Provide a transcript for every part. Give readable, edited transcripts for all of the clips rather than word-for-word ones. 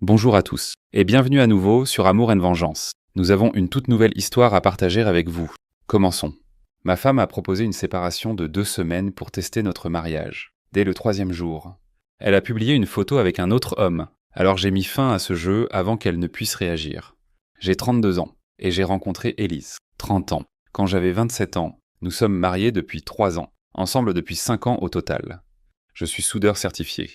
Bonjour à tous, et bienvenue à nouveau sur Amour et Vengeance. Nous avons une toute nouvelle histoire à partager avec vous. Commençons. Ma femme a proposé une séparation de 2 semaines pour tester notre mariage, dès le 3e jour. Elle a publié une photo avec un autre homme, alors j'ai mis fin à ce jeu avant qu'elle ne puisse réagir. J'ai 32 ans, et j'ai rencontré Élise, 30 ans. Quand j'avais 27 ans, nous sommes mariés depuis 3 ans, ensemble depuis 5 ans au total. Je suis soudeur certifié,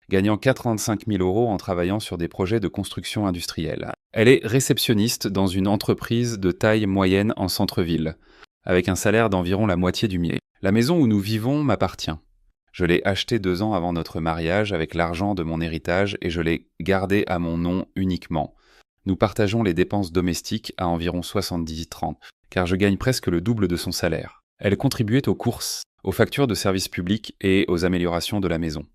gagnant 85 000 € en travaillant sur des projets de construction industrielle. Elle est réceptionniste dans une entreprise de taille moyenne en centre-ville, avec un salaire d'environ la moitié du mien. La maison où nous vivons m'appartient. Je l'ai achetée 2 ans avant notre mariage avec l'argent de mon héritage et je l'ai gardée à mon nom uniquement. Nous partageons les dépenses domestiques à environ 70-30, car je gagne presque le double de son salaire. Elle contribuait aux courses, aux factures de services publics et aux améliorations de la maison.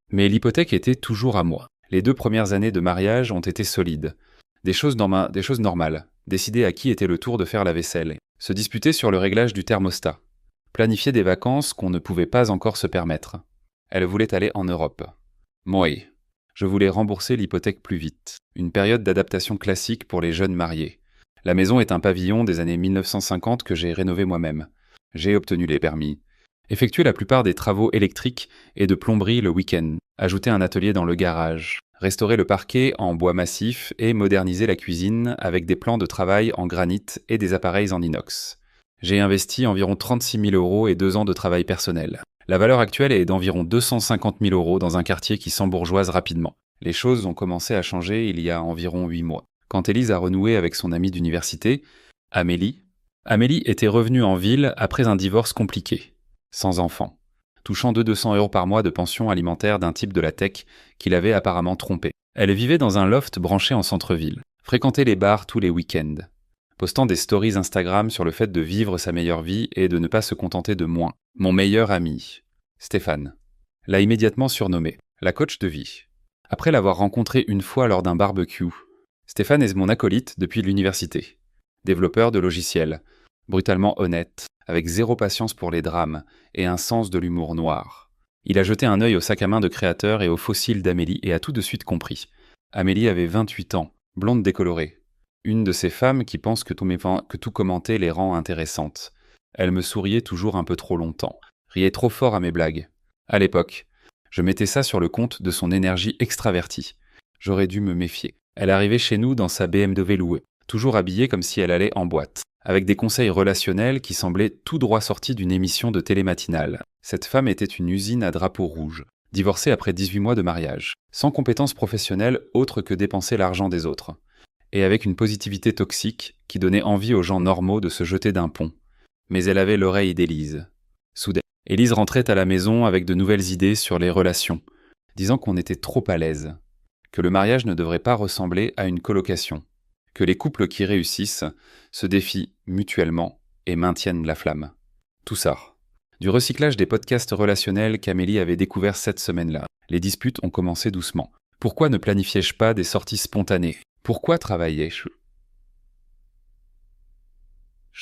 Mais l'hypothèque était toujours à moi. Les 2 premières années de mariage ont été solides. Des choses normales. Décider à qui était le tour de faire la vaisselle. Se disputer sur le réglage du thermostat. Planifier des vacances qu'on ne pouvait pas encore se permettre. Elle voulait aller en Europe. Moi, je voulais rembourser l'hypothèque plus vite. Une période d'adaptation classique pour les jeunes mariés. La maison est un pavillon des années 1950 que j'ai rénové moi-même. J'ai obtenu les permis. Effectuer la plupart des travaux électriques et de plomberie le week-end, ajouter un atelier dans le garage, restaurer le parquet en bois massif et moderniser la cuisine avec des plans de travail en granit et des appareils en inox. J'ai investi environ 36 000 € et 2 ans de travail personnel. La valeur actuelle est d'environ 250 000 € dans un quartier qui s'embourgeoise rapidement. Les choses ont commencé à changer il y a environ 8 mois. Quand Élise a renoué avec son amie d'université, Amélie était revenue en ville après un divorce compliqué. Sans enfant, touchant 200 € par mois de pension alimentaire d'un type de la tech qu'il avait apparemment trompé. Elle vivait dans un loft branché en centre-ville, fréquentait les bars tous les week-ends, postant des stories Instagram sur le fait de vivre sa meilleure vie et de ne pas se contenter de moins. Mon meilleur ami, Stéphane, l'a immédiatement surnommé la coach de vie. Après l'avoir rencontré une fois lors d'un barbecue, Stéphane est mon acolyte depuis l'université. Développeur de logiciels, brutalement honnête, avec zéro patience pour les drames et un sens de l'humour noir. Il a jeté un œil au sac à main de créateur et aux fossiles d'Amélie et a tout de suite compris. Amélie avait 28 ans, blonde décolorée. Une de ces femmes qui pensent que tout commenter les rend intéressantes. Elle me souriait toujours un peu trop longtemps, riait trop fort à mes blagues. À l'époque, je mettais ça sur le compte de son énergie extravertie. J'aurais dû me méfier. Elle arrivait chez nous dans sa BMW louée, toujours habillée comme si elle allait en boîte, avec des conseils relationnels qui semblaient tout droit sortis d'une émission de télé matinale. Cette femme était une usine à drapeau rouge, divorcée après 18 mois de mariage, sans compétences professionnelles autres que dépenser l'argent des autres, et avec une positivité toxique qui donnait envie aux gens normaux de se jeter d'un pont. Mais elle avait l'oreille d'Élise. Soudain, Élise rentrait à la maison avec de nouvelles idées sur les relations, disant qu'on était trop à l'aise, que le mariage ne devrait pas ressembler à une colocation, que les couples qui réussissent se défient mutuellement et maintiennent la flamme. Tout ça. Du recyclage des podcasts relationnels qu'Amélie avait découvert cette semaine-là. Les disputes ont commencé doucement. Pourquoi ne planifiais-je pas des sorties spontanées ? Pourquoi travaillais-je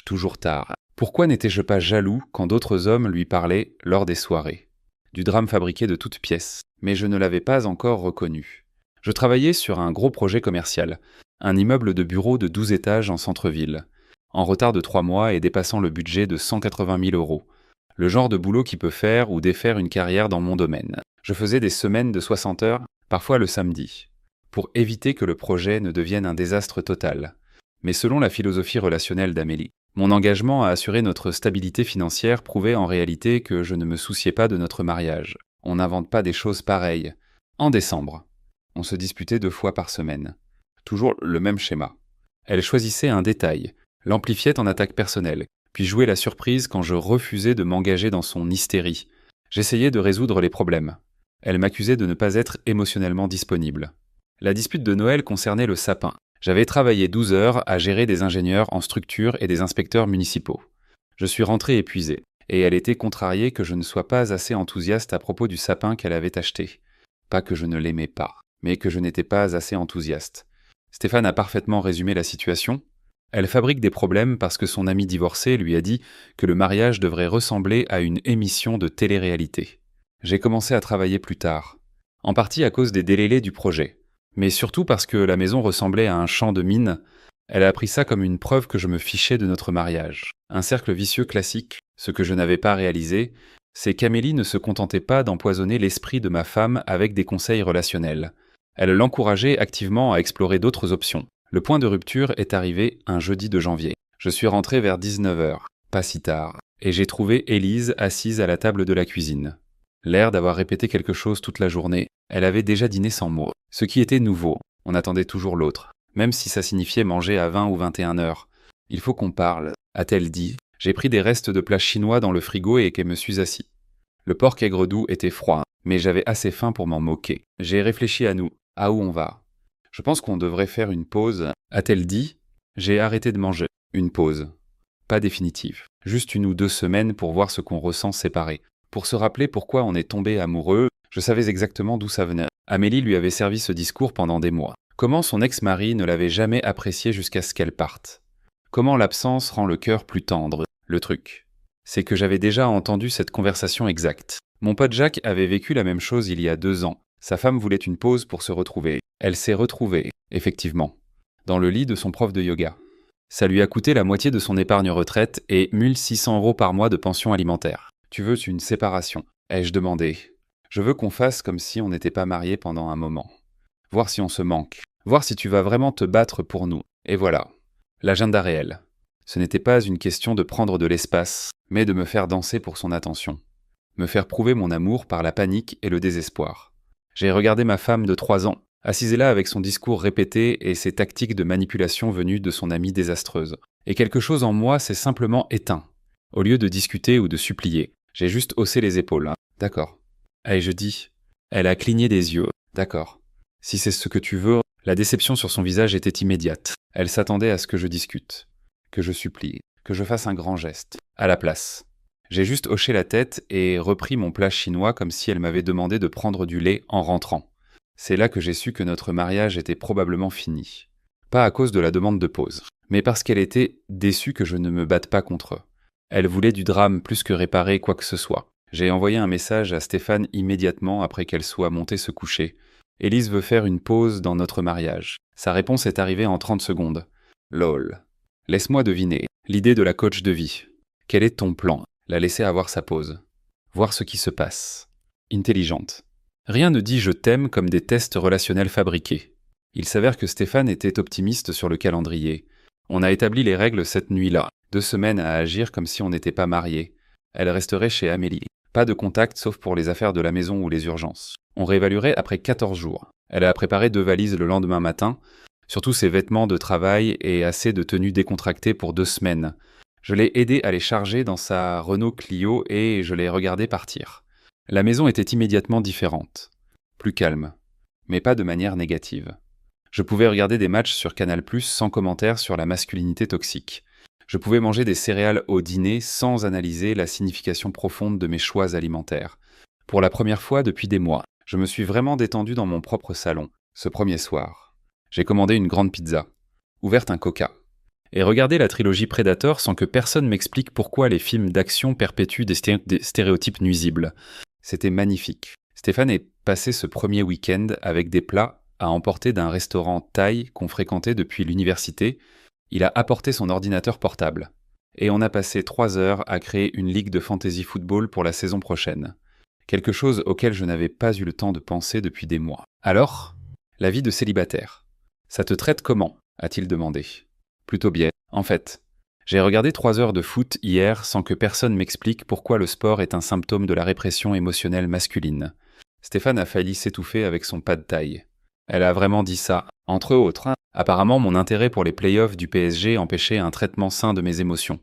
toujours tard ? Pourquoi n'étais-je pas jaloux quand d'autres hommes lui parlaient lors des soirées ? Du drame fabriqué de toutes pièces. Mais je ne l'avais pas encore reconnu. Je travaillais sur un gros projet commercial. Un immeuble de bureaux de 12 étages en centre-ville, en retard de 3 mois et dépassant le budget de 180 000 €. Le genre de boulot qui peut faire ou défaire une carrière dans mon domaine. Je faisais des semaines de 60 heures, parfois le samedi, pour éviter que le projet ne devienne un désastre total. Mais selon la philosophie relationnelle d'Amélie, mon engagement à assurer notre stabilité financière prouvait en réalité que je ne me souciais pas de notre mariage. On n'invente pas des choses pareilles. En décembre, on se disputait 2 fois par semaine. Toujours le même schéma. Elle choisissait un détail, l'amplifiait en attaque personnelle, puis jouait la surprise quand je refusais de m'engager dans son hystérie. J'essayais de résoudre les problèmes. Elle m'accusait de ne pas être émotionnellement disponible. La dispute de Noël concernait le sapin. J'avais travaillé 12 heures à gérer des ingénieurs en structure et des inspecteurs municipaux. Je suis rentré épuisé, et elle était contrariée que je ne sois pas assez enthousiaste à propos du sapin qu'elle avait acheté. Pas que je ne l'aimais pas, mais que je n'étais pas assez enthousiaste. Stéphane a parfaitement résumé la situation. Elle fabrique des problèmes parce que son ami divorcé lui a dit que le mariage devrait ressembler à une émission de télé-réalité. J'ai commencé à travailler plus tard, en partie à cause des délais du projet. Mais surtout parce que la maison ressemblait à un champ de mines. Elle a pris ça comme une preuve que je me fichais de notre mariage. Un cercle vicieux classique. Ce que je n'avais pas réalisé, c'est qu'Amélie ne se contentait pas d'empoisonner l'esprit de ma femme avec des conseils relationnels. Elle l'encourageait activement à explorer d'autres options. Le point de rupture est arrivé un jeudi de janvier. Je suis rentré vers 19h, pas si tard, et j'ai trouvé Élise assise à la table de la cuisine. L'air d'avoir répété quelque chose toute la journée, elle avait déjà dîné sans mots. Ce qui était nouveau, on attendait toujours l'autre, même si ça signifiait manger à 20 ou 21 heures. Il faut qu'on parle, a-t-elle dit. J'ai pris des restes de plats chinois dans le frigo et que me suis assis. Le porc aigre-doux était froid, mais j'avais assez faim pour m'en moquer. J'ai réfléchi à nous, à où on va. Je pense qu'on devrait faire une pause, a-t-elle dit. J'ai arrêté de manger. Une pause. Pas définitive. Juste 1 ou 2 semaines pour voir ce qu'on ressent séparés. Pour se rappeler pourquoi on est tombé amoureux, je savais exactement d'où ça venait. Amélie lui avait servi ce discours pendant des mois. Comment son ex-mari ne l'avait jamais apprécié jusqu'à ce qu'elle parte. Comment l'absence rend le cœur plus tendre. Le truc, c'est que j'avais déjà entendu cette conversation exacte. Mon pote Jacques avait vécu la même chose il y a 2 ans. Sa femme voulait une pause pour se retrouver. Elle s'est retrouvée, effectivement, dans le lit de son prof de yoga. Ça lui a coûté la moitié de son épargne retraite et 1600 € par mois de pension alimentaire. Tu veux une séparation, ai-je demandé. Je veux qu'on fasse comme si on n'était pas mariés pendant un moment. Voir si on se manque. Voir si tu vas vraiment te battre pour nous. Et voilà. L'agenda réel. Ce n'était pas une question de prendre de l'espace, mais de me faire danser pour son attention. Me faire prouver mon amour par la panique et le désespoir. J'ai regardé ma femme de 3 ans, assise là avec son discours répété et ses tactiques de manipulation venues de son amie désastreuse. Et quelque chose en moi s'est simplement éteint. Au lieu de discuter ou de supplier, j'ai juste haussé les épaules. D'accord. Et je dis. Elle a cligné des yeux. D'accord. Si c'est ce que tu veux, la déception sur son visage était immédiate. Elle s'attendait à ce que je discute, que je supplie, que je fasse un grand geste. À la place. J'ai juste hoché la tête et repris mon plat chinois comme si elle m'avait demandé de prendre du lait en rentrant. C'est là que j'ai su que notre mariage était probablement fini. Pas à cause de la demande de pause, mais parce qu'elle était déçue que je ne me batte pas contre eux. Elle voulait du drame plus que réparer quoi que ce soit. J'ai envoyé un message à Stéphane immédiatement après qu'elle soit montée se coucher. Élise veut faire une pause dans notre mariage. Sa réponse est arrivée en 30 secondes. Lol. Laisse-moi deviner. L'idée de la coach de vie. Quel est ton plan? La laisser avoir sa pause. Voir ce qui se passe. Intelligente. Rien ne dit « je t'aime » comme des tests relationnels fabriqués. Il s'avère que Stéphane était optimiste sur le calendrier. On a établi les règles cette nuit-là. 2 semaines à agir comme si on n'était pas mariés. Elle resterait chez Amélie. Pas de contact sauf pour les affaires de la maison ou les urgences. On réévaluerait après 14 jours. Elle a préparé 2 valises le lendemain matin, surtout ses vêtements de travail et assez de tenues décontractées pour 2 semaines. Je l'ai aidée à les charger dans sa Renault Clio et je l'ai regardée partir. La maison était immédiatement différente. Plus calme, mais pas de manière négative. Je pouvais regarder des matchs sur Canal+ sans commentaire sur la masculinité toxique. Je pouvais manger des céréales au dîner sans analyser la signification profonde de mes choix alimentaires. Pour la première fois depuis des mois, je me suis vraiment détendu dans mon propre salon, ce premier soir. J'ai commandé une grande pizza, ouvert un coca, et regardé la trilogie Predator sans que personne m'explique pourquoi les films d'action perpétuent des stéréotypes nuisibles. C'était magnifique. Stéphane est passé ce premier week-end avec des plats à emporter d'un restaurant thaï qu'on fréquentait depuis l'université. Il a apporté son ordinateur portable. Et on a passé 3 heures à créer une ligue de fantasy football pour la saison prochaine. Quelque chose auquel je n'avais pas eu le temps de penser depuis des mois. Alors, la vie de célibataire. Ça te traite comment? A-t-il demandé. Plutôt bien. En fait, j'ai regardé 3 heures de foot hier sans que personne m'explique pourquoi le sport est un symptôme de la répression émotionnelle masculine. Stéphane a failli s'étouffer avec son pad thaï. Elle a vraiment dit ça, entre autres. Apparemment, mon intérêt pour les playoffs du PSG empêchait un traitement sain de mes émotions.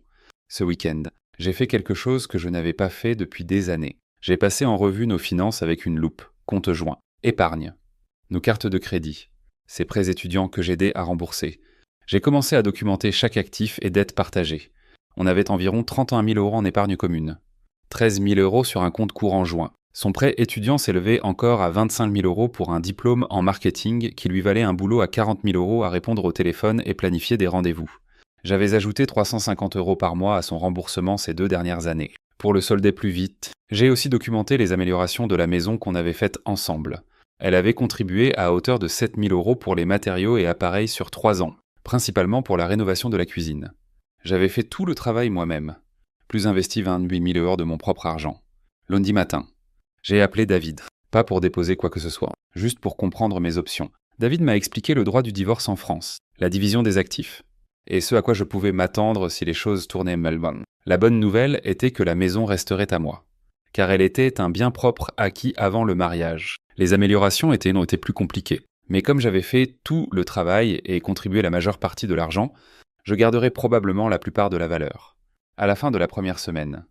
Ce week-end, j'ai fait quelque chose que je n'avais pas fait depuis des années. J'ai passé en revue nos finances avec une loupe, compte joint, épargne, nos cartes de crédit, ces prêts étudiants que j'aidais à rembourser. J'ai commencé à documenter chaque actif et dette partagée. On avait environ 31 000 € en épargne commune. 13 000 € sur un compte courant joint. Son prêt étudiant s'élevait encore à 25 000 € pour un diplôme en marketing qui lui valait un boulot à 40 000 € à répondre au téléphone et planifier des rendez-vous. J'avais ajouté 350 € par mois à son remboursement ces 2 dernières années. Pour le solder plus vite, j'ai aussi documenté les améliorations de la maison qu'on avait faites ensemble. Elle avait contribué à hauteur de 7 000 € pour les matériaux et appareils sur 3 ans, principalement pour la rénovation de la cuisine. J'avais fait tout le travail moi-même, plus investi 28 000 € de mon propre argent. Lundi matin, j'ai appelé David, pas pour déposer quoi que ce soit, juste pour comprendre mes options. David m'a expliqué le droit du divorce en France, la division des actifs, et ce à quoi je pouvais m'attendre si les choses tournaient mal. La bonne nouvelle était que la maison resterait à moi, car elle était un bien propre acquis avant le mariage. Les améliorations étaient plus compliquées, mais comme j'avais fait tout le travail et contribué la majeure partie de l'argent, je garderais probablement la plupart de la valeur. À la fin de la première semaine,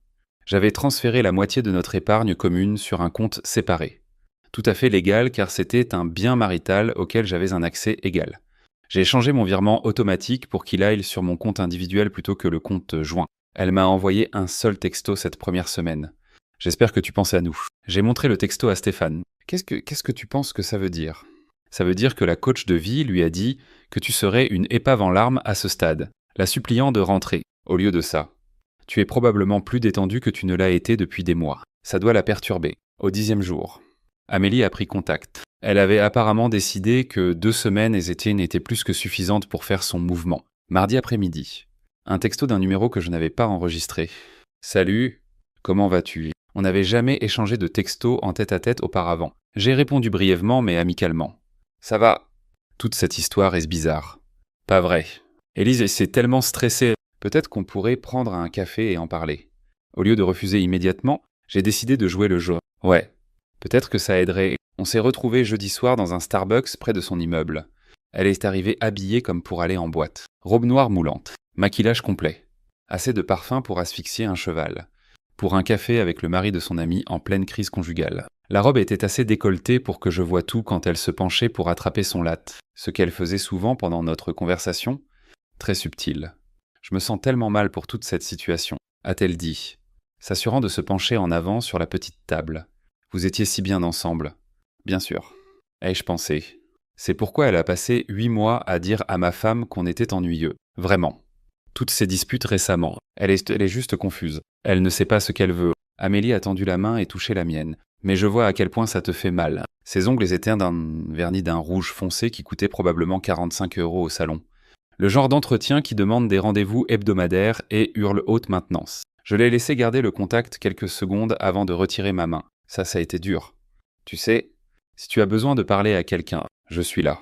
j'avais transféré la moitié de notre épargne commune sur un compte séparé. Tout à fait légal car c'était un bien marital auquel j'avais un accès égal. J'ai changé mon virement automatique pour qu'il aille sur mon compte individuel plutôt que le compte joint. Elle m'a envoyé un seul texto cette première semaine. J'espère que tu pensais à nous. J'ai montré le texto à Stéphane. Qu'est-ce que tu penses que ça veut dire ? Ça veut dire que la coach de vie lui a dit que tu serais une épave en larmes à ce stade, la suppliant de rentrer. Au lieu de ça, tu es probablement plus détendu que tu ne l'as été depuis des mois. Ça doit la perturber. Au 10e jour, Amélie a pris contact. Elle avait apparemment décidé que 2 semaines n'étaient plus que suffisantes pour faire son mouvement. Mardi après-midi, un texto d'un numéro que je n'avais pas enregistré. « Salut, comment vas-tu ?» On n'avait jamais échangé de texto en tête-à-tête auparavant. J'ai répondu brièvement mais amicalement. « Ça va ?» Toute cette histoire est bizarre. Pas vrai. Élise s'est tellement stressée. Peut-être qu'on pourrait prendre un café et en parler. Au lieu de refuser immédiatement, j'ai décidé de jouer le jeu. Ouais, peut-être que ça aiderait. On s'est retrouvés jeudi soir dans un Starbucks près de son immeuble. Elle est arrivée habillée comme pour aller en boîte. Robe noire moulante. Maquillage complet. Assez de parfum pour asphyxier un cheval. Pour un café avec le mari de son ami en pleine crise conjugale. La robe était assez décolletée pour que je voie tout quand elle se penchait pour attraper son latte. Ce qu'elle faisait souvent pendant notre conversation. Très subtil. Je me sens tellement mal pour toute cette situation, a-t-elle dit, s'assurant de se pencher en avant sur la petite table. Vous étiez si bien ensemble. Bien sûr. Ai-je pensé. C'est pourquoi elle a passé 8 mois à dire à ma femme qu'on était ennuyeux. Vraiment. Toutes ces disputes récemment. Elle est juste confuse. Elle ne sait pas ce qu'elle veut. Amélie a tendu la main et touché la mienne. Mais je vois à quel point ça te fait mal. Ses ongles étaient vernis d'un rouge foncé qui coûtait probablement 45 € au salon. Le genre d'entretien qui demande des rendez-vous hebdomadaires et hurle haute maintenance. Je l'ai laissé garder le contact quelques secondes avant de retirer ma main. Ça a été dur. Tu sais, si tu as besoin de parler à quelqu'un, je suis là.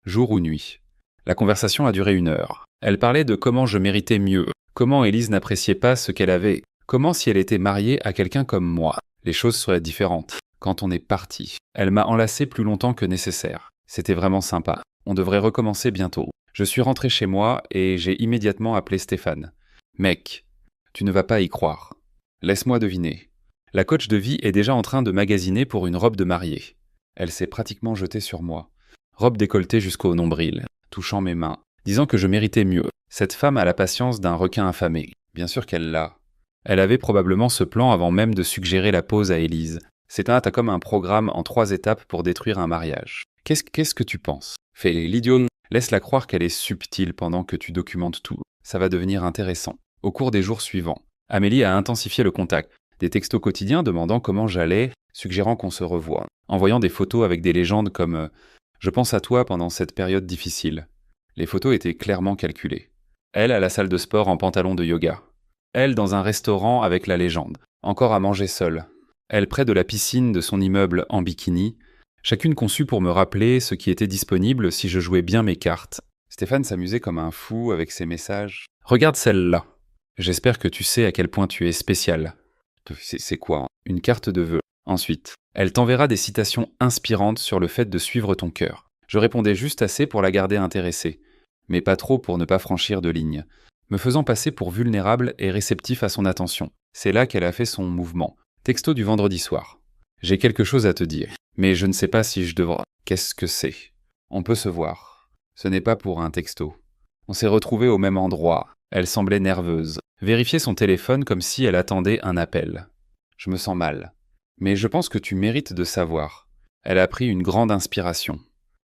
Jour ou nuit. La conversation a duré 1 heure. Elle parlait de comment je méritais mieux, comment Élise n'appréciait pas ce qu'elle avait, comment si elle était mariée à quelqu'un comme moi, les choses seraient différentes. Quand on est parti, elle m'a enlacé plus longtemps que nécessaire. C'était vraiment sympa. On devrait recommencer bientôt. Je suis rentré chez moi et j'ai immédiatement appelé Stéphane. « Mec, tu ne vas pas y croire. Laisse-moi deviner. La coach de vie est déjà en train de magasiner pour une robe de mariée. » Elle s'est pratiquement jetée sur moi. Robe décolletée jusqu'au nombril, touchant mes mains, disant que je méritais mieux. Cette femme a la patience d'un requin affamé. Bien sûr qu'elle l'a. Elle avait probablement ce plan avant même de suggérer la pause à Élise. C'est comme un programme en 3 étapes pour détruire un mariage. Qu'est-ce que tu penses ? Fais l'idiot. Laisse-la croire qu'elle est subtile pendant que tu documentes tout. Ça va devenir intéressant. Au cours des jours suivants, Amélie a intensifié le contact. Des textos quotidiens demandant comment j'allais, suggérant qu'on se revoie. Envoyant des photos avec des légendes comme « Je pense à toi pendant cette période difficile ». Les photos étaient clairement calculées. Elle à la salle de sport en pantalon de yoga. Elle dans un restaurant avec la légende. Encore à manger seule. Elle près de la piscine de son immeuble en bikini. Chacune conçue pour me rappeler ce qui était disponible si je jouais bien mes cartes. Stéphane s'amusait comme un fou avec ses messages. « Regarde celle-là. J'espère que tu sais à quel point tu es spécial. » C'est quoi ? Une carte de vœux. Ensuite, elle t'enverra des citations inspirantes sur le fait de suivre ton cœur. Je répondais juste assez pour la garder intéressée, mais pas trop pour ne pas franchir de ligne, me faisant passer pour vulnérable et réceptif à son attention. C'est là qu'elle a fait son mouvement. Texto du vendredi soir. J'ai quelque chose à te dire, mais je ne sais pas si je devrais... Qu'est-ce que c'est ? On peut se voir. Ce n'est pas pour un texto. On s'est retrouvés au même endroit. Elle semblait nerveuse. Vérifiait son téléphone comme si elle attendait un appel. Je me sens mal. Mais je pense que tu mérites de savoir. Elle a pris une grande inspiration.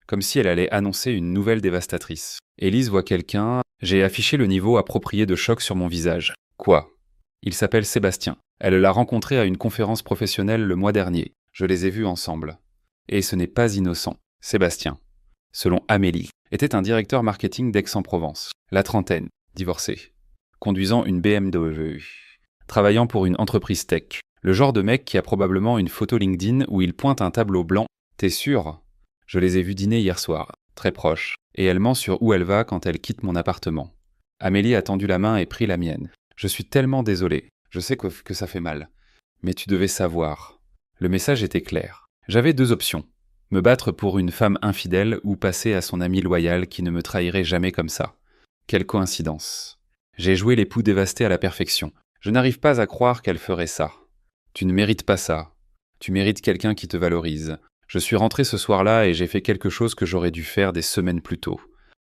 Comme si elle allait annoncer une nouvelle dévastatrice. Élise voit quelqu'un. J'ai affiché le niveau approprié de choc sur mon visage. Quoi ? Il s'appelle Sébastien. Elle l'a rencontré à une conférence professionnelle le mois dernier. Je les ai vus ensemble. Et ce n'est pas innocent. Sébastien, selon Amélie, était un directeur marketing d'Aix-en-Provence, la trentaine, divorcé, conduisant une BMW, travaillant pour une entreprise tech. Le genre de mec qui a probablement une photo LinkedIn où il pointe un tableau blanc. T'es sûr? Je les ai vus dîner hier soir, très proches, et elle ment sur où elle va quand elle quitte mon appartement. Amélie a tendu la main et pris la mienne. Je suis tellement désolé, je sais que ça fait mal. Mais tu devais savoir. Le message était clair. J'avais 2 options. Me battre pour une femme infidèle ou passer à son ami loyal qui ne me trahirait jamais comme ça. Quelle coïncidence. J'ai joué l'époux dévasté à la perfection. Je n'arrive pas à croire qu'elle ferait ça. Tu ne mérites pas ça. Tu mérites quelqu'un qui te valorise. Je suis rentré ce soir-là et j'ai fait quelque chose que j'aurais dû faire des semaines plus tôt.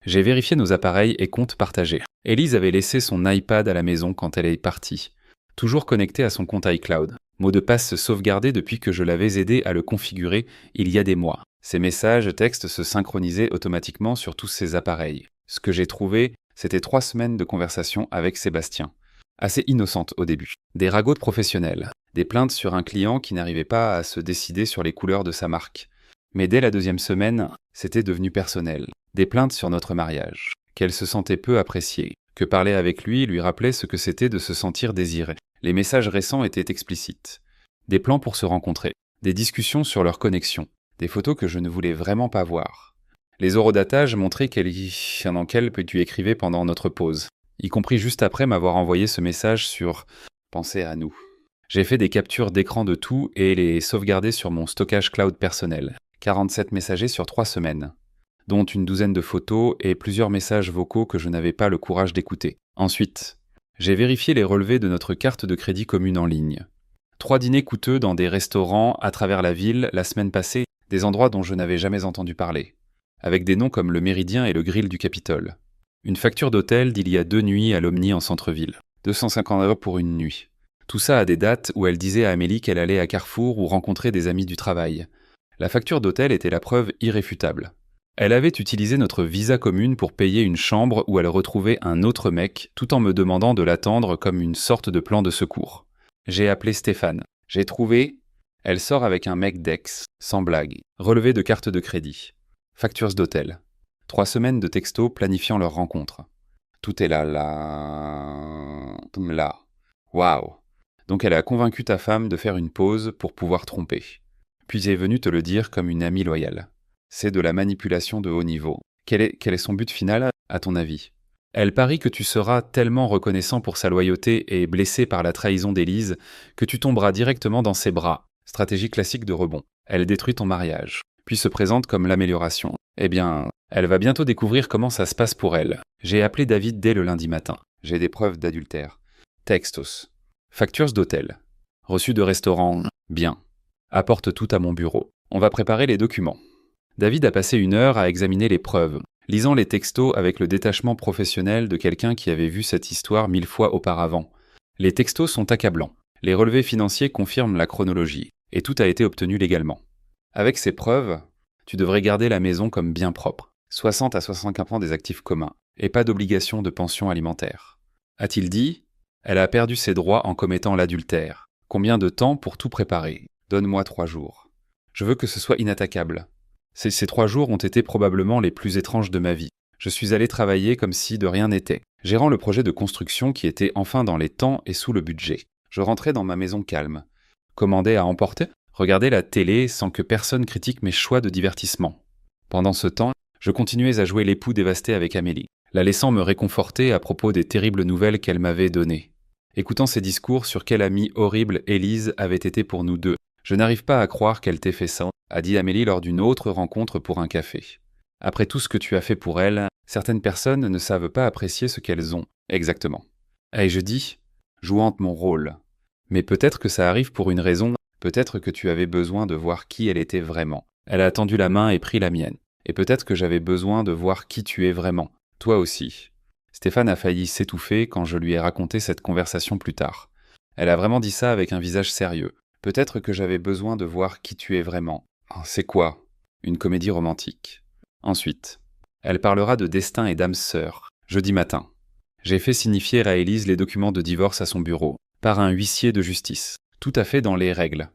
J'ai vérifié nos appareils et comptes partagés. Élise avait laissé son iPad à la maison quand elle est partie. Toujours connecté à son compte iCloud. Mot de passe sauvegardé depuis que je l'avais aidé à le configurer il y a des mois. Ses messages textes se synchronisaient automatiquement sur tous ses appareils. Ce que j'ai trouvé, c'était 3 semaines de conversation avec Sébastien. Assez innocente au début. Des ragots de professionnels. Des plaintes sur un client qui n'arrivait pas à se décider sur les couleurs de sa marque. Mais dès la 2e semaine, c'était devenu personnel. Des plaintes sur notre mariage. Qu'elle se sentait peu appréciée. Que parler avec lui rappelait ce que c'était de se sentir désiré. Les messages récents étaient explicites. Des plans pour se rencontrer. Des discussions sur leur connexion. Des photos que je ne voulais vraiment pas voir. Les horodatages montraient qu'elle tu écrivais pendant notre pause. Y compris juste après m'avoir envoyé ce message sur « Pensez à nous ». J'ai fait des captures d'écran de tout et les sauvegardé sur mon stockage cloud personnel. 47 messagers sur 3 semaines, dont une douzaine de photos et plusieurs messages vocaux que je n'avais pas le courage d'écouter. Ensuite, j'ai vérifié les relevés de notre carte de crédit commune en ligne. 3 dîners coûteux dans des restaurants à travers la ville la semaine passée, des endroits dont je n'avais jamais entendu parler, avec des noms comme le Méridien et le Grill du Capitole. Une facture d'hôtel d'il y a 2 nuits à l'Omni en centre-ville. 250 € pour une nuit. Tout ça à des dates où elle disait à Amélie qu'elle allait à Carrefour ou rencontrer des amis du travail. La facture d'hôtel était la preuve irréfutable. Elle avait utilisé notre visa commune pour payer une chambre où elle retrouvait un autre mec, tout en me demandant de l'attendre comme une sorte de plan de secours. J'ai appelé Stéphane. J'ai trouvé... Elle sort avec un mec d'ex, sans blague. Relevé de carte de crédit. Factures d'hôtel. 3 semaines de textos planifiant leur rencontre. Tout est là. Waouh. Donc elle a convaincu ta femme de faire une pause pour pouvoir tromper. Puis est venue te le dire comme une amie loyale. C'est de la manipulation de haut niveau. Quel est son but final, à ton avis? Elle parie que tu seras tellement reconnaissant pour sa loyauté et blessé par la trahison d'Élise que tu tomberas directement dans ses bras. Stratégie classique de rebond. Elle détruit ton mariage, puis se présente comme l'amélioration. Eh bien, elle va bientôt découvrir comment ça se passe pour elle. J'ai appelé David dès le lundi matin. J'ai des preuves d'adultère. Textos. Factures d'hôtel. Reçu de restaurant. Bien. Apporte tout à mon bureau. On va préparer les documents. David a passé 1 heure à examiner les preuves, lisant les textos avec le détachement professionnel de quelqu'un qui avait vu cette histoire 1000 fois auparavant. Les textos sont accablants. Les relevés financiers confirment la chronologie, et tout a été obtenu légalement. Avec ces preuves, tu devrais garder la maison comme bien propre. 60 à 65% des actifs communs, et pas d'obligation de pension alimentaire. A-t-il dit ? Elle a perdu ses droits en commettant l'adultère. Combien de temps pour tout préparer ? Donne-moi 3 jours. Je veux que ce soit inattaquable. Ces 3 jours ont été probablement les plus étranges de ma vie. Je suis allé travailler comme si de rien n'était, gérant le projet de construction qui était enfin dans les temps et sous le budget. Je rentrais dans ma maison calme, commandais à emporter, regardais la télé sans que personne critique mes choix de divertissement. Pendant ce temps, je continuais à jouer l'époux dévasté avec Amélie, la laissant me réconforter à propos des terribles nouvelles qu'elle m'avait données. Écoutant ses discours sur quelle amie horrible Élise avait été pour nous deux. Je n'arrive pas à croire qu'elle t'ait fait ça, a dit Amélie lors d'une autre rencontre pour un café. Après tout ce que tu as fait pour elle, certaines personnes ne savent pas apprécier ce qu'elles ont. Exactement. Et je dis, jouant mon rôle. Mais peut-être que ça arrive pour une raison, peut-être que tu avais besoin de voir qui elle était vraiment. Elle a tendu la main et pris la mienne. Et peut-être que j'avais besoin de voir qui tu es vraiment. Toi aussi. Stéphane a failli s'étouffer quand je lui ai raconté cette conversation plus tard. Elle a vraiment dit ça avec un visage sérieux. Peut-être que j'avais besoin de voir qui tu es vraiment. C'est quoi ? Une comédie romantique. Ensuite, elle parlera de destin et d'âme sœur. Jeudi matin. J'ai fait signifier à Élise les documents de divorce à son bureau, par un huissier de justice. Tout à fait dans les règles.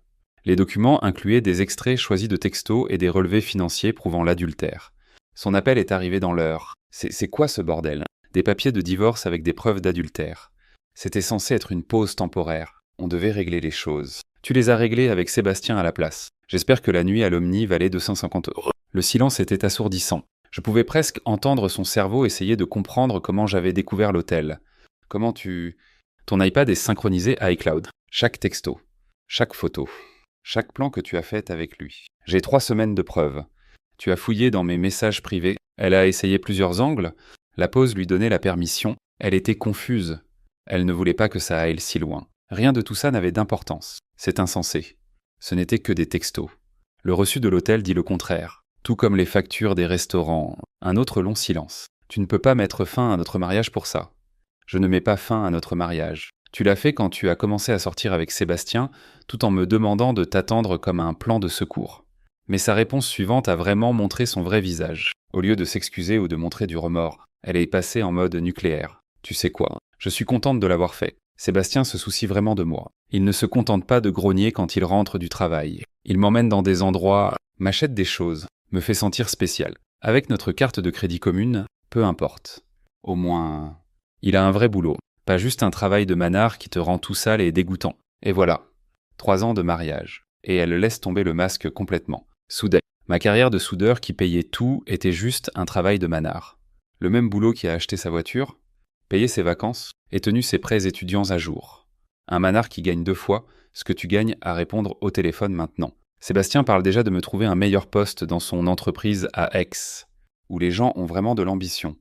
Les documents incluaient des extraits choisis de textos et des relevés financiers prouvant l'adultère. Son appel est arrivé dans l'heure. C'est quoi ce bordel? Des papiers de divorce avec des preuves d'adultère. C'était censé être une pause temporaire. On devait régler les choses. Tu les as réglées avec Sébastien à la place. J'espère que la nuit à l'Omni valait 250 €. Le silence était assourdissant. Je pouvais presque entendre son cerveau essayer de comprendre comment j'avais découvert l'hôtel. Comment tu... Ton iPad est synchronisé à iCloud. Chaque texto, chaque photo, chaque plan que tu as fait avec lui. J'ai 3 semaines de preuves. Tu as fouillé dans mes messages privés. Elle a essayé plusieurs angles. La pause lui donnait la permission. Elle était confuse. Elle ne voulait pas que ça aille si loin. Rien de tout ça n'avait d'importance. C'est insensé. Ce n'était que des textos. Le reçu de l'hôtel dit le contraire. Tout comme les factures des restaurants. Un autre long silence. Tu ne peux pas mettre fin à notre mariage pour ça. Je ne mets pas fin à notre mariage. Tu l'as fait quand tu as commencé à sortir avec Sébastien, tout en me demandant de t'attendre comme un plan de secours. Mais sa réponse suivante a vraiment montré son vrai visage. Au lieu de s'excuser ou de montrer du remords, elle est passée en mode nucléaire. Tu sais quoi? Je suis contente de l'avoir fait. Sébastien se soucie vraiment de moi. Il ne se contente pas de grogner quand il rentre du travail. Il m'emmène dans des endroits, m'achète des choses, me fait sentir spécial. Avec notre carte de crédit commune, peu importe. Au moins, il a un vrai boulot. Pas juste un travail de manard qui te rend tout sale et dégoûtant. Et voilà. 3 ans de mariage. Et elle laisse tomber le masque complètement. Soudain, ma carrière de soudeur qui payait tout était juste un travail de manard. Le même boulot qui a acheté sa voiture, payé ses vacances et tenu ses prêts étudiants à jour. Un manard qui gagne 2 fois ce que tu gagnes à répondre au téléphone maintenant. Sébastien parle déjà de me trouver un meilleur poste dans son entreprise à Aix, où les gens ont vraiment de l'ambition.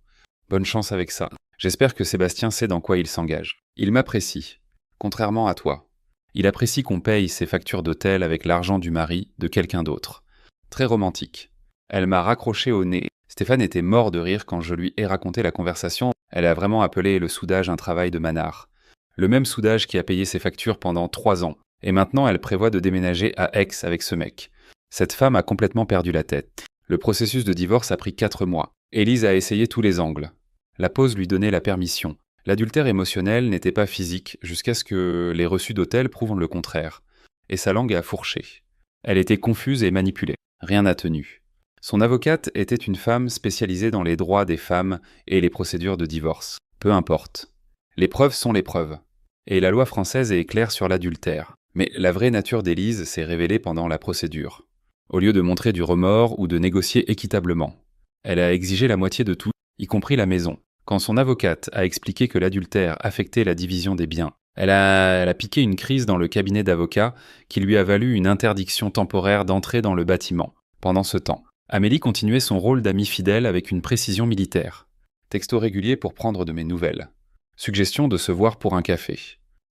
Bonne chance avec ça. J'espère que Sébastien sait dans quoi il s'engage. Il m'apprécie, contrairement à toi. Il apprécie qu'on paye ses factures d'hôtel avec l'argent du mari de quelqu'un d'autre. Très romantique. Elle m'a raccroché au nez. Stéphane était mort de rire quand je lui ai raconté la conversation. Elle a vraiment appelé le soudage un travail de manard. Le même soudage qui a payé ses factures pendant 3 ans. Et maintenant, elle prévoit de déménager à Aix avec ce mec. Cette femme a complètement perdu la tête. Le processus de divorce a pris 4 mois. Élise a essayé tous les angles. La pause lui donnait la permission. L'adultère émotionnel n'était pas physique jusqu'à ce que les reçus d'hôtel prouvent le contraire. Et sa langue a fourché. Elle était confuse et manipulée. Rien n'a tenu. Son avocate était une femme spécialisée dans les droits des femmes et les procédures de divorce. Peu importe. Les preuves sont les preuves. Et la loi française est claire sur l'adultère. Mais la vraie nature d'Élise s'est révélée pendant la procédure. Au lieu de montrer du remords ou de négocier équitablement, elle a exigé la moitié de tout, y compris la maison. Quand son avocate a expliqué que l'adultère affectait la division des biens, elle a piqué une crise dans le cabinet d'avocats qui lui a valu une interdiction temporaire d'entrer dans le bâtiment. Pendant ce temps, Amélie continuait son rôle d'amie fidèle avec une précision militaire. Texto régulier pour prendre de mes nouvelles. Suggestion de se voir pour un café.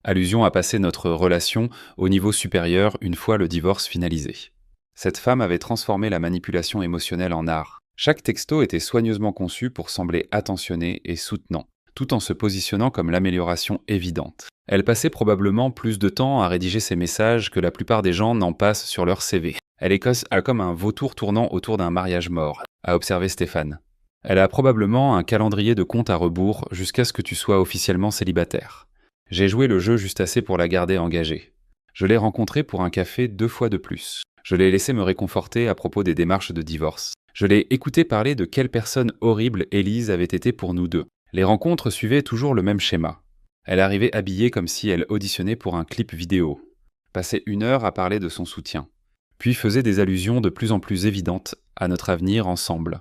Allusion à passer notre relation au niveau supérieur une fois le divorce finalisé. Cette femme avait transformé la manipulation émotionnelle en art. Chaque texto était soigneusement conçu pour sembler attentionné et soutenant, tout en se positionnant comme l'amélioration évidente. Elle passait probablement plus de temps à rédiger ses messages que la plupart des gens n'en passent sur leur CV. Elle est comme un vautour tournant autour d'un mariage mort, a observé Stéphane. Elle a probablement un calendrier de compte à rebours jusqu'à ce que tu sois officiellement célibataire. J'ai joué le jeu juste assez pour la garder engagée. Je l'ai rencontrée pour un café 2 fois de plus. Je l'ai laissé me réconforter à propos des démarches de divorce. Je l'ai écouté parler de quelle personne horrible Élise avait été pour nous deux. Les rencontres suivaient toujours le même schéma. Elle arrivait habillée comme si elle auditionnait pour un clip vidéo. Passait 1 heure à parler de son soutien. Puis faisait des allusions de plus en plus évidentes à notre avenir ensemble.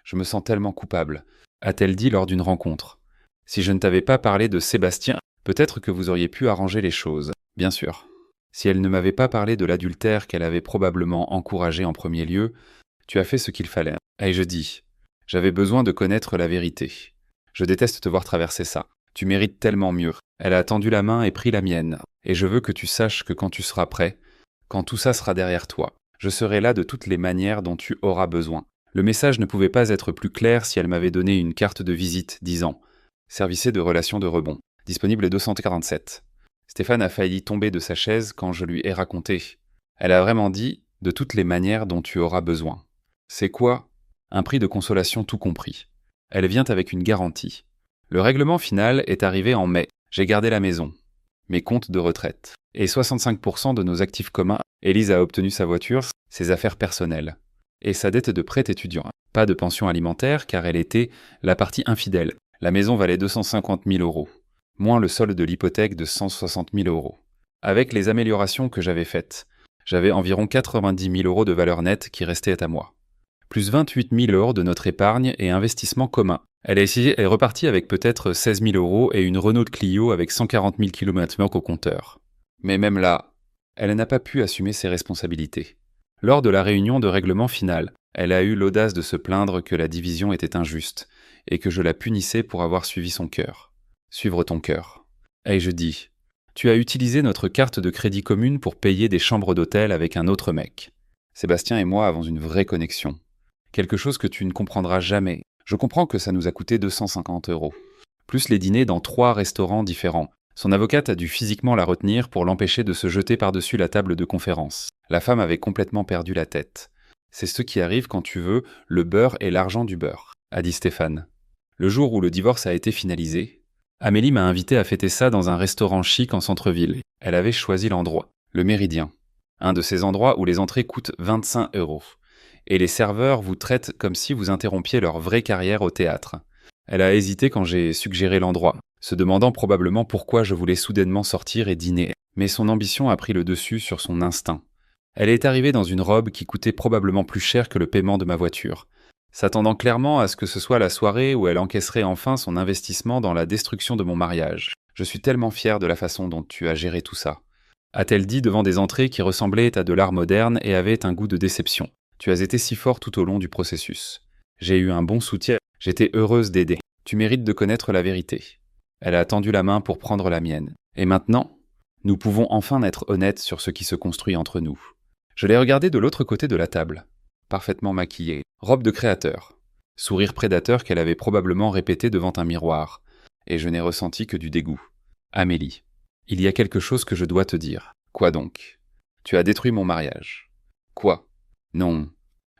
Je me sens tellement coupable, a-t-elle dit lors d'une rencontre. Si je ne t'avais pas parlé de Sébastien, peut-être que vous auriez pu arranger les choses. Bien sûr. Si elle ne m'avait pas parlé de l'adultère qu'elle avait probablement encouragé en premier lieu, tu as fait ce qu'il fallait. Ai-je dit. J'avais besoin de connaître la vérité. Je déteste te voir traverser ça. Tu mérites tellement mieux. Elle a tendu la main et pris la mienne. Et je veux que tu saches que quand tu seras prêt, quand tout ça sera derrière toi, je serai là de toutes les manières dont tu auras besoin. Le message ne pouvait pas être plus clair si elle m'avait donné une carte de visite disant « Service de relations de rebond, disponible 247 ». Stéphane a failli tomber de sa chaise quand je lui ai raconté. Elle a vraiment dit « de toutes les manières dont tu auras besoin ». C'est quoi? Un prix de consolation tout compris. Elle vient avec une garantie. Le règlement final est arrivé en mai. J'ai gardé la maison. mes comptes de retraite. Et 65% de nos actifs communs. Élise a obtenu sa voiture, ses affaires personnelles. Et sa dette de prêt étudiant. Pas de pension alimentaire car elle était la partie infidèle. La maison valait 250 000 euros. Moins le solde de l'hypothèque de 160 000 euros. Avec les améliorations que j'avais faites, j'avais environ 90 000 euros de valeur nette qui restaient à moi. Plus 28 000 euros de notre épargne et investissement commun. Elle est repartie avec peut-être 16 000 euros et une Renault Clio avec 140 000 km au compteur. Mais même là, elle n'a pas pu assumer ses responsabilités. Lors de la réunion de règlement final, elle a eu l'audace de se plaindre que la division était injuste et que je la punissais pour avoir suivi son cœur. Suivre ton cœur. Et je dis, tu as utilisé notre carte de crédit commune pour payer des chambres d'hôtel avec un autre mec. Sébastien et moi avons une vraie connexion. Quelque chose que tu ne comprendras jamais. Je comprends que ça nous a coûté 250 euros. Plus les dîners dans 3 restaurants différents. Son avocate a dû physiquement la retenir pour l'empêcher de se jeter par-dessus la table de conférence. La femme avait complètement perdu la tête. C'est ce qui arrive quand tu veux le beurre et l'argent du beurre, a dit Stéphane. Le jour où le divorce a été finalisé, Amélie m'a invité à fêter ça dans un restaurant chic en centre-ville. Elle avait choisi l'endroit, le Méridien. Un de ces endroits où les entrées coûtent 25 euros. Et les serveurs vous traitent comme si vous interrompiez leur vraie carrière au théâtre. Elle a hésité quand j'ai suggéré l'endroit, se demandant probablement pourquoi je voulais soudainement sortir et dîner. Mais son ambition a pris le dessus sur son instinct. Elle est arrivée dans une robe qui coûtait probablement plus cher que le paiement de ma voiture, s'attendant clairement à ce que ce soit la soirée où elle encaisserait enfin son investissement dans la destruction de mon mariage. Je suis tellement fier de la façon dont tu as géré tout ça, a-t-elle dit devant des entrées qui ressemblaient à de l'art moderne et avaient un goût de déception. Tu as été si fort tout au long du processus. J'ai eu un bon soutien, j'étais heureuse d'aider. Tu mérites de connaître la vérité. Elle a tendu la main pour prendre la mienne. Et maintenant, nous pouvons enfin être honnêtes sur ce qui se construit entre nous. Je l'ai regardée de l'autre côté de la table, parfaitement maquillée, robe de créateur, sourire prédateur qu'elle avait probablement répété devant un miroir, et je n'ai ressenti que du dégoût. Amélie, il y a quelque chose que je dois te dire. Quoi donc? Tu as détruit mon mariage. Quoi? Non.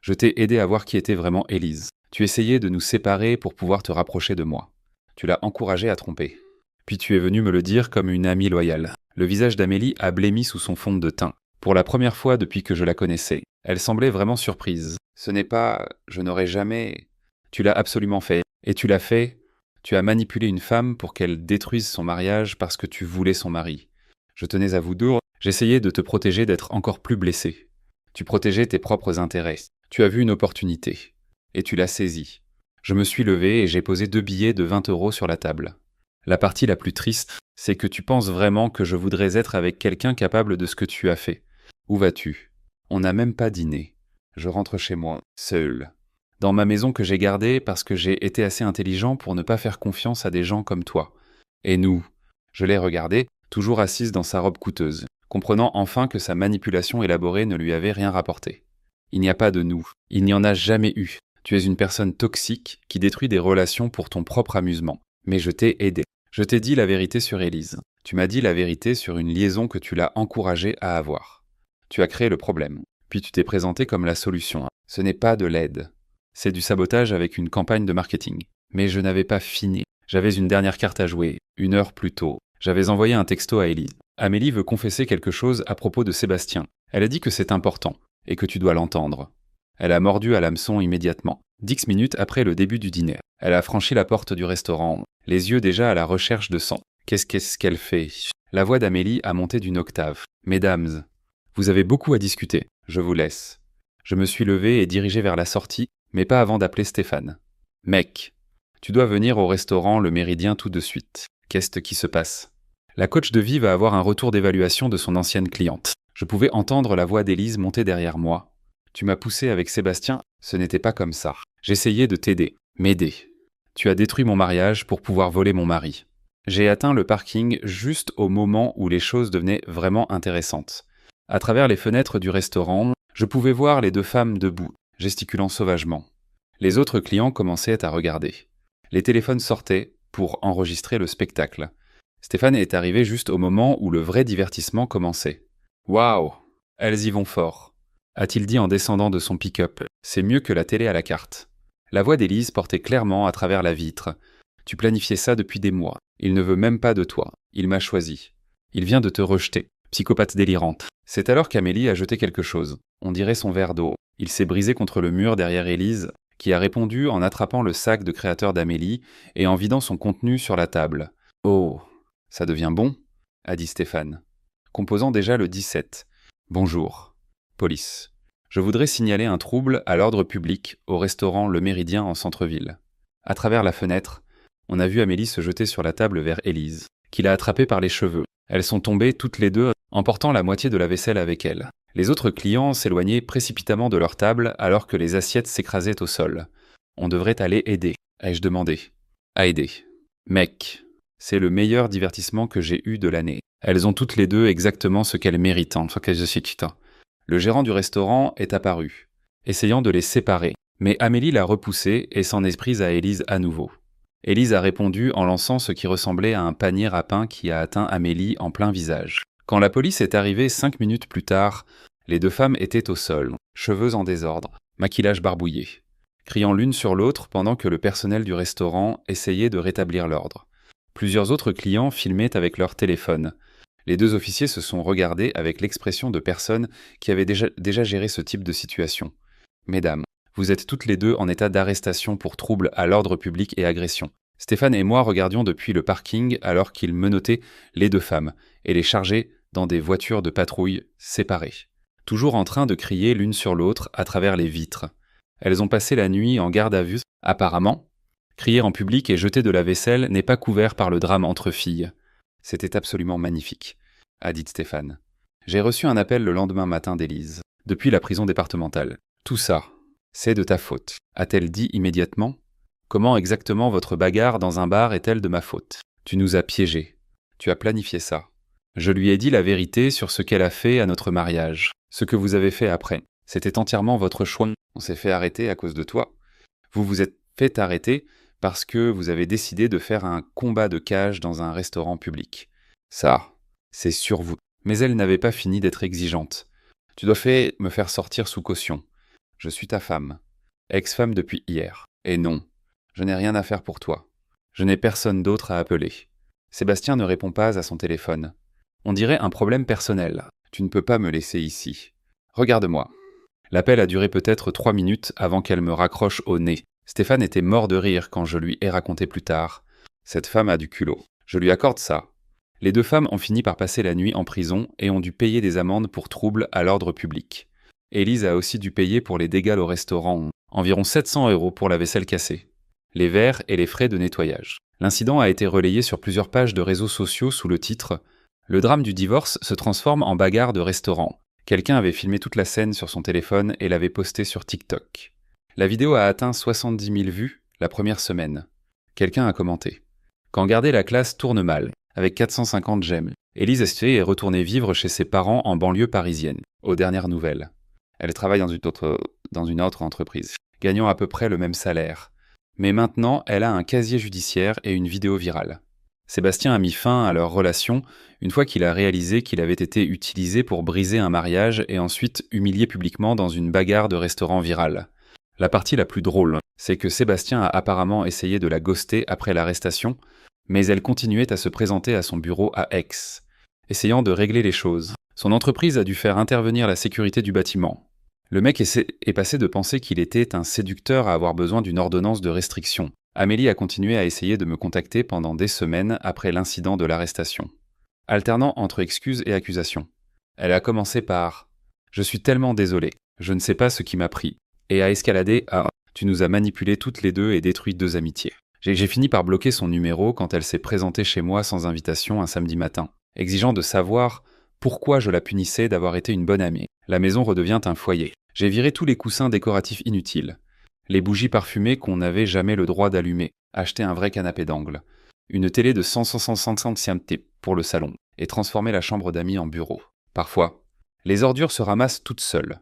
Je t'ai aidé à voir qui était vraiment Élise. Tu essayais de nous séparer pour pouvoir te rapprocher de moi. Tu l'as encouragée à tromper. Puis tu es venu me le dire comme une amie loyale. Le visage d'Amélie a blêmi sous son fond de teint. Pour la première fois depuis que je la connaissais, elle semblait vraiment surprise. Ce n'est pas... Je n'aurais jamais... Tu l'as absolument fait. Et tu l'as fait... Tu as manipulé une femme pour qu'elle détruise son mariage parce que tu voulais son mari. Je tenais à vous deux. J'essayais de te protéger d'être encore plus blessé. Tu protégeais tes propres intérêts. Tu as vu une opportunité. Et tu l'as saisie. Je me suis levé et j'ai posé 2 billets de 20 euros sur la table. La partie la plus triste, c'est que tu penses vraiment que je voudrais être avec quelqu'un capable de ce que tu as fait. Où vas-tu? On n'a même pas dîné. Je rentre chez moi, seul. Dans ma maison que j'ai gardée parce que j'ai été assez intelligent pour ne pas faire confiance à des gens comme toi. Et nous? Je l'ai regardée, toujours assise dans sa robe coûteuse, comprenant enfin que sa manipulation élaborée ne lui avait rien rapporté. Il n'y a pas de nous. Il n'y en a jamais eu. Tu es une personne toxique qui détruit des relations pour ton propre amusement. Mais je t'ai aidé. Je t'ai dit la vérité sur Élise. Tu m'as dit la vérité sur une liaison que tu l'as encouragée à avoir. Tu as créé le problème. Puis tu t'es présenté comme la solution. Ce n'est pas de l'aide. C'est du sabotage avec une campagne de marketing. Mais je n'avais pas fini. J'avais une dernière carte à jouer, 1 heure plus tôt. J'avais envoyé un texto à Élise. Amélie veut confesser quelque chose à propos de Sébastien. Elle a dit que c'est important, et que tu dois l'entendre. Elle a mordu à l'hameçon immédiatement. 10 minutes après le début du dîner. Elle a franchi la porte du restaurant, les yeux déjà à la recherche de sang. Qu'est-ce qu'elle fait? La voix d'Amélie a monté d'une octave. Mesdames, vous avez beaucoup à discuter. Je vous laisse. Je me suis levé et dirigé vers la sortie, mais pas avant d'appeler Stéphane. Mec, tu dois venir au restaurant Le Méridien tout de suite. Qu'est-ce qui se passe? La coach de vie va avoir un retour d'évaluation de son ancienne cliente. Je pouvais entendre la voix d'Élise monter derrière moi. Tu m'as poussé avec Sébastien, ce n'était pas comme ça. J'essayais de t'aider, m'aider. Tu as détruit mon mariage pour pouvoir voler mon mari. J'ai atteint le parking juste au moment où les choses devenaient vraiment intéressantes. À travers les fenêtres du restaurant, je pouvais voir les 2 femmes debout, gesticulant sauvagement. Les autres clients commençaient à regarder. Les téléphones sortaient pour enregistrer le spectacle. Stéphane est arrivé juste au moment où le vrai divertissement commençait. « Waouh, elles y vont fort !» a-t-il dit en descendant de son pick-up. « C'est mieux que la télé à la carte. » La voix d'Élise portait clairement à travers la vitre. « Tu planifiais ça depuis des mois. Il ne veut même pas de toi. Il m'a choisi. Il vient de te rejeter. Psychopathe délirante. C'est alors qu'Amélie a jeté quelque chose. On dirait son verre d'eau. Il s'est brisé contre le mur derrière Élise, qui a répondu en attrapant le sac de créateur d'Amélie et en vidant son contenu sur la table. « Oh, ça devient bon ?» a dit Stéphane, composant déjà le 17. « Bonjour. Police. Je voudrais signaler un trouble à l'ordre public au restaurant Le Méridien en centre-ville. À travers la fenêtre, on a vu Amélie se jeter sur la table vers Élise, qui l'a attrapée par les cheveux. Elles sont tombées toutes les deux, emportant la moitié de la vaisselle avec elles. Les autres clients s'éloignaient précipitamment de leur table alors que les assiettes s'écrasaient au sol. On devrait aller aider, ai-je demandé. À aider. Mec, c'est le meilleur divertissement que j'ai eu de l'année. Elles ont toutes les deux exactement ce qu'elles méritent. Le gérant du restaurant est apparu, essayant de les séparer, mais Amélie l'a repoussé et s'en est prise à Élise à nouveau. Élise a répondu en lançant ce qui ressemblait à un panier à pain qui a atteint Amélie en plein visage. Quand la police est arrivée 5 minutes plus tard, les deux femmes étaient au sol, cheveux en désordre, maquillage barbouillé, criant l'une sur l'autre pendant que le personnel du restaurant essayait de rétablir l'ordre. Plusieurs autres clients filmaient avec leur téléphone. Les deux officiers se sont regardés avec l'expression de personnes qui avaient déjà géré ce type de situation. « Mesdames, vous êtes toutes les deux en état d'arrestation pour trouble à l'ordre public et agression. Stéphane et moi regardions depuis le parking alors qu'ils menottaient les deux femmes et les chargeaient dans des voitures de patrouille séparées, toujours en train de crier l'une sur l'autre à travers les vitres. Elles ont passé la nuit en garde à vue. Apparemment, crier en public et jeter de la vaisselle n'est pas couvert par le drame entre filles. C'était absolument magnifique, a dit Stéphane. J'ai reçu un appel le lendemain matin d'Élise, depuis la prison départementale. Tout ça, c'est de ta faute, a-t-elle dit immédiatement. Comment exactement votre bagarre dans un bar est-elle de ma faute? Tu nous as piégés. Tu as planifié ça. Je lui ai dit la vérité sur ce qu'elle a fait à notre mariage, ce que vous avez fait après. C'était entièrement votre choix. On s'est fait arrêter à cause de toi. Vous vous êtes fait arrêter parce que vous avez décidé de faire un combat de cage dans un restaurant public. Ça, c'est sur vous. Mais elle n'avait pas fini d'être exigeante. Tu dois me faire sortir sous caution. Je suis ta femme, ex-femme depuis hier. Et non, je n'ai rien à faire pour toi. Je n'ai personne d'autre à appeler. Sébastien ne répond pas à son téléphone. On dirait un problème personnel. Tu ne peux pas me laisser ici. Regarde-moi. L'appel a duré peut-être 3 minutes avant qu'elle me raccroche au nez. Stéphane était mort de rire quand je lui ai raconté plus tard. Cette femme a du culot. Je lui accorde ça. Les deux femmes ont fini par passer la nuit en prison et ont dû payer des amendes pour troubles à l'ordre public. Élise a aussi dû payer pour les dégâts au restaurant, environ 700 € pour la vaisselle cassée, les verres et les frais de nettoyage. L'incident a été relayé sur plusieurs pages de réseaux sociaux sous le titre « Le drame du divorce se transforme en bagarre de restaurant ». Quelqu'un avait filmé toute la scène sur son téléphone et l'avait posté sur TikTok. La vidéo a atteint 70 000 vues la première semaine. Quelqu'un a commenté « Quand garder la classe tourne mal », avec 450 j'aime. Élise Esté est retournée vivre chez ses parents en banlieue parisienne, aux dernières nouvelles. Elle travaille dans une autre entreprise, gagnant à peu près le même salaire. Mais maintenant, elle a un casier judiciaire et une vidéo virale. Sébastien a mis fin à leur relation une fois qu'il a réalisé qu'il avait été utilisé pour briser un mariage et ensuite humilié publiquement dans une bagarre de restaurant virale. La partie la plus drôle, c'est que Sébastien a apparemment essayé de la ghoster après l'arrestation, mais elle continuait à se présenter à son bureau à Aix, essayant de régler les choses. Son entreprise a dû faire intervenir la sécurité du bâtiment. Le mec est passé de penser qu'il était un séducteur à avoir besoin d'une ordonnance de restriction. Amélie a continué à essayer de me contacter pendant des semaines après l'incident de l'arrestation, alternant entre excuses et accusations. Elle a commencé par « Je suis tellement désolée, je ne sais pas ce qui m'a pris » et a escaladé à « Tu nous as manipulées toutes les deux et détruit 2 amitiés ». J'ai fini par bloquer son numéro quand elle s'est présentée chez moi sans invitation un samedi matin, exigeant de savoir pourquoi je la punissais d'avoir été une bonne amie. La maison redevient un foyer. J'ai viré tous les coussins décoratifs inutiles, les bougies parfumées qu'on n'avait jamais le droit d'allumer, acheté un vrai canapé d'angle, une télé de 160 cm pour le salon, et transformé la chambre d'amis en bureau. Parfois, les ordures se ramassent toutes seules.